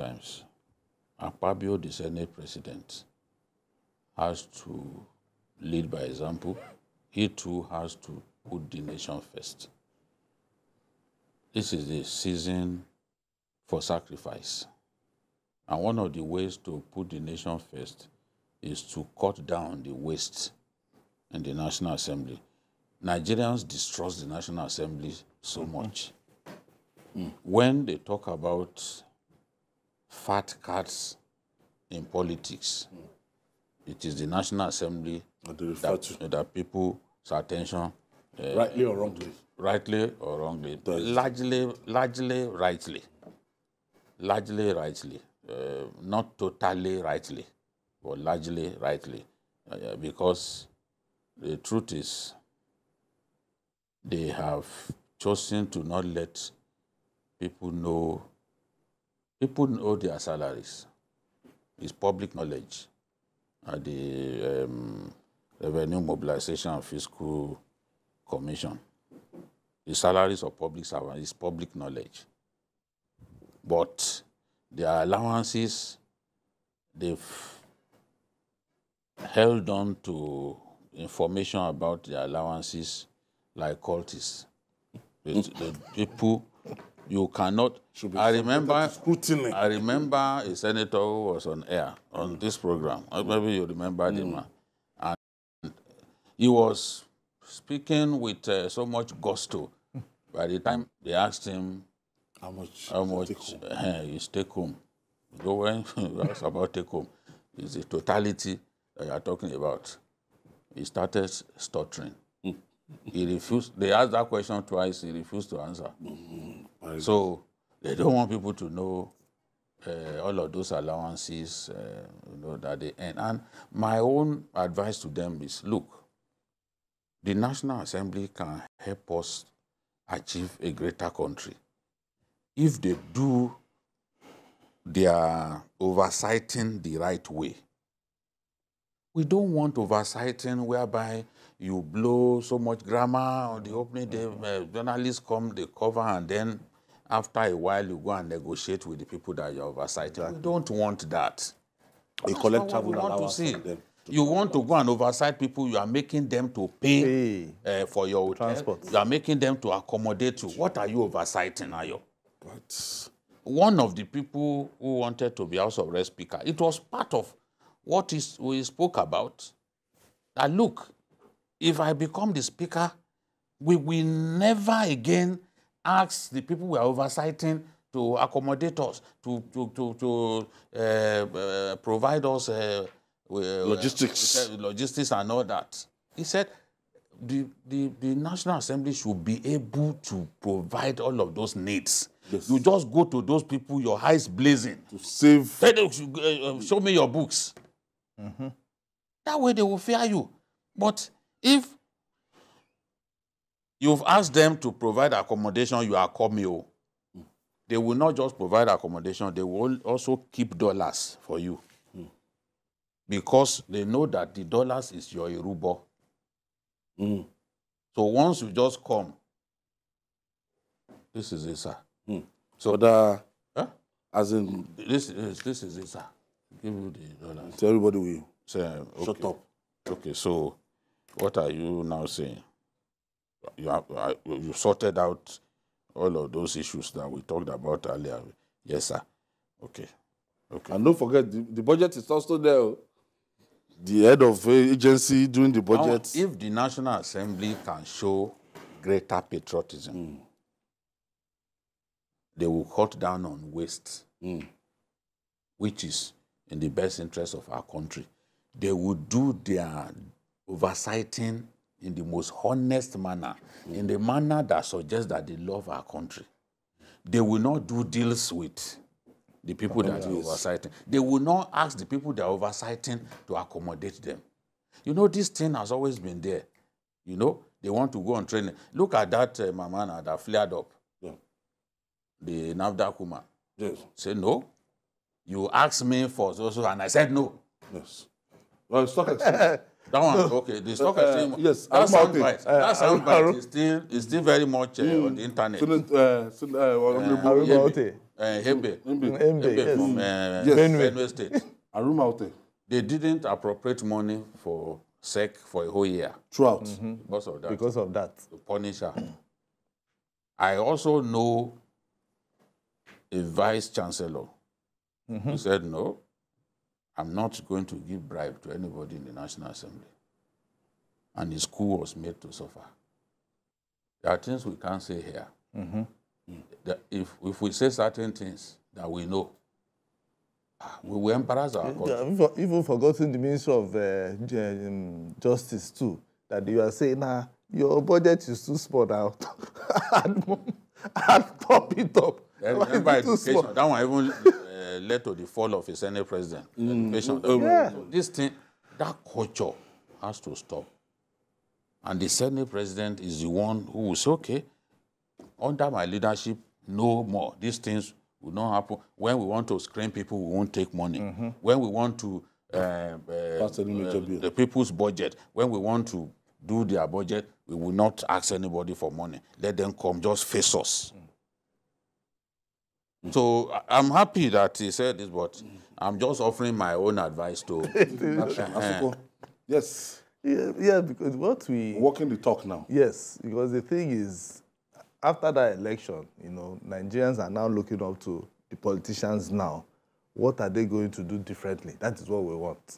times. Akpabio, the Senate president, has to lead by example. He too has to put the nation first. This is the season for sacrifice. And one of the ways to put the nation first is to cut down the waste in the National Assembly. Nigerians distrust the National Assembly so much. When they talk about fat cats in politics, it is the National Assembly that people's attention... rightly or wrongly? Rightly or wrongly. Largely rightly. Largely rightly. Not totally rightly, but largely rightly. Because the truth is, they have chosen to not let people know their salaries. It's public knowledge. The Revenue Mobilization and Fiscal Commission. The salaries of public servants is public knowledge. But their allowances, they've held on to information about their allowances like cultists. The people, you cannot... I remember a senator who was on air on this program. Maybe you remember the man. And he was speaking with so much gusto. By the time they asked him how much his take home, when you ask about take home, it's the totality that you are talking about. He started stuttering. He refused. They asked that question twice. He refused to answer. So they don't want people to know all of those allowances that they earn. And my own advice to them is, look, the National Assembly can help us achieve a greater country if they do their oversighting the right way. We don't want oversighting whereby you blow so much grammar on the opening day, journalists come, they cover, and then after a while you go and negotiate with the people that you're oversighting. Exactly. We don't want that. You collect travel allowance from them. You want to go and oversight people, you are making them to pay for your hotel. Transport. You are making them to accommodate you. What are you oversighting, Ayo? But one of the people who wanted to be House of Rep Speaker, it was part of what we spoke about. That look, if I become the Speaker, we will never again ask the people we are oversighting to accommodate us, to provide us logistics and all that. He said the National Assembly should be able to provide all of those needs. Yes. You just go to those people, your eyes blazing. To save. Show me your books. That way they will fear you. But if you've asked them to provide accommodation, you are coming. They will not just provide accommodation, they will also keep dollars for you. Because they know that the dollars is your Irubo. So once you just come, this is it, sir. So as in this is it, sir. Give you the dollars. So everybody will say, okay. Shut up. Okay, so what are you now saying? You sorted out all of those issues that we talked about earlier. Yes, sir. Okay. And don't forget, the budget is also there. The head of agency doing the budget. Now, if the National Assembly can show greater patriotism, they will cut down on waste, which is in the best interest of our country. They will do their oversighting in the most honest manner, in the manner that suggests that they love our country. They will not do deals with the people that are oversighting. They will not ask the people that are oversighting to accommodate them. You know, this thing has always been there. You know, they want to go on training. Look at that Mamana that flared up. Yeah. The NAFDAC woman. Yes. Say, no. You asked me for so, and I said no. Yes. Well, stock exchange. That one, okay. The stock exchange. Yes. That soundbite is still very much on the internet. Hebe. Hebe, yes. From Benue State. Arumaute. They didn't appropriate money for SEC for a whole year. Throughout. Because of that. Because of that. To punish her. I also know a vice chancellor who said, no, I'm not going to give bribe to anybody in the National Assembly. And his school was made to suffer. There are things we can't say here. That if we say certain things that we know, we will embarrass our country. Even forgotten the Minister of Justice too, that you are saying, nah, your budget is too small now. I'll top it up. Remember education, that one even led to the fall of a Senate president. This thing, that culture has to stop. And the Senate president is the one who will say, okay, under my leadership, no more. These things will not happen. When we want to screen people, we won't take money. When we want to the people's budget, when we want to do their budget, we will not ask anybody for money. Let them come, just face us. So I'm happy that he said this, but I'm just offering my own advice to Yes. Yeah, because what we... Walking the talk now. Yes, because the thing is, after that election, you know, Nigerians are now looking up to the politicians now. What are they going to do differently? That is what we want.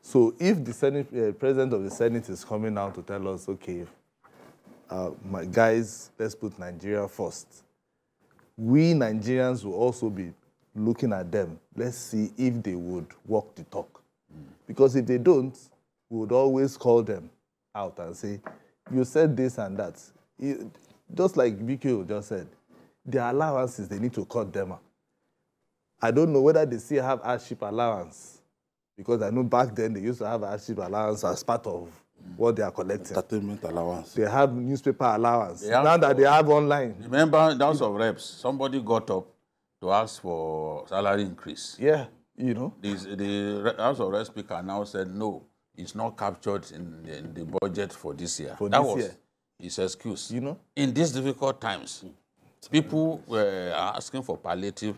So if the Senate, President of the Senate is coming out to tell us, okay, my guys, let's put Nigeria first. We Nigerians will also be looking at them. Let's see if they would walk the talk. Because if they don't, we would always call them out and say, you said this and that. Just like BQ just said, their allowances, they need to cut them out. I don't know whether they still have hardship allowance, because I know back then they used to have hardship allowance as part of what they are collecting. Entertainment allowance. They have newspaper allowance. Now that they have online. Remember, in the House of Reps, somebody got up to ask for salary increase. Yeah, you know. The House of Reps speaker now said, no, it's not captured in the budget for this year. That was his excuse. You know? In these difficult times, people were asking for palliative.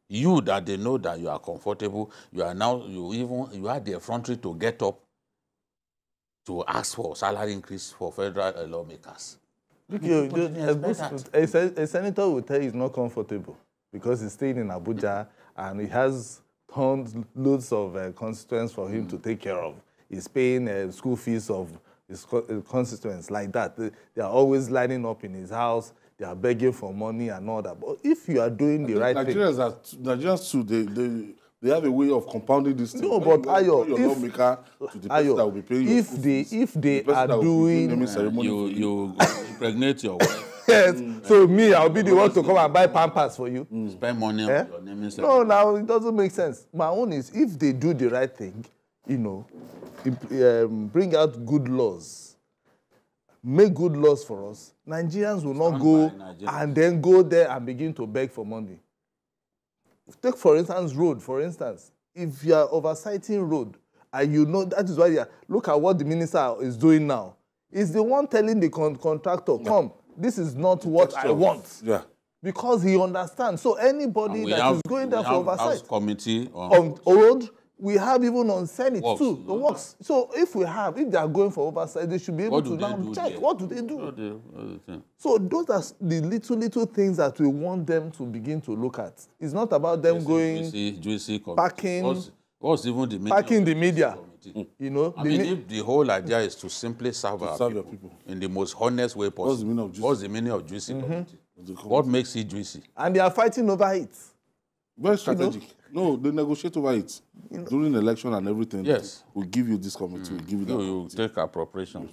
You that they know that you are comfortable, you are now, you had the effrontery to get up to ask for salary increase for federal lawmakers. A senator will tell you he's not comfortable because he's staying in Abuja and he has loads of constituents for him to take care of. He's paying school fees of his constituents like that. They are always lining up in his house. They are begging for money and all that. But if you are doing the right thing... Nigerians too, they have a way of compounding this thing. No, but Ayo, if they are doing... You impregnate your wife. Yes, so me, I'll be the one to come and buy Pampers for you. Spend money on your naming ceremony. No, now it doesn't make sense. My own is, if they do the right thing, you know, bring out good laws, make good laws for us, Nigerians will not go and then go there and begin to beg for money. Take, for instance, road, for instance. If you are oversighting road, and you know that is why look at what the minister is doing now. He's the one telling the contractor, come, this is not what I want. Yeah. Because he understands. So anybody that is going there for oversight. Committee on road, we have even on Senate too, the works. So if they are going for oversight, they should be able to now check. What do they do? So those are the little things that we want them to begin to look at. It's not about them what's even the media? Packing the media. You know, I mean, if the whole idea is to simply serve our people in the most honest way possible, what's the meaning of juicy committee? What makes it juicy? And they are fighting over it. Very strategic. No, they negotiate over it. During the election and everything. Yes. We'll give you this committee, we'll give you that. You take appropriation.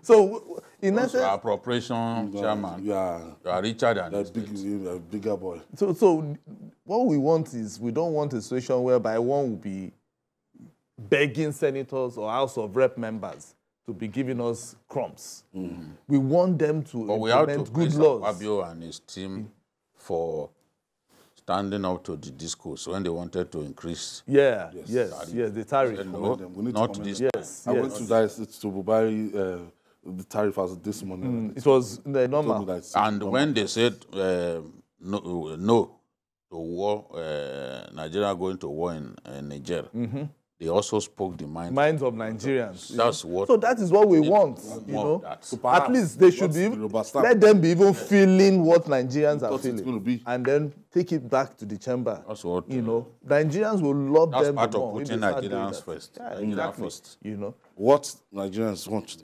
So, in essence... appropriation chairman. Yeah. You are richer than a bigger boy. So what we want is, we don't want a situation whereby one will be begging senators or House of Rep members to be giving us crumbs. We want them to implement good laws. Akpabio and his team for standing up to the discourse when they wanted to increase. Yes, the tariff. Not this. Yes, I went to the tariff as this morning. It was the normal. And when they said no to war, Nigeria going to war in Niger. They also spoke the minds of Nigerians. That's what. So that is what we want. You know, at least they should be. Let them be even feeling what Nigerians are feeling, and then take it back to the chamber. That's what. You know, Nigerians will love them. That's part of more putting Nigerians first. Yeah, exactly. First. You know what Nigerians want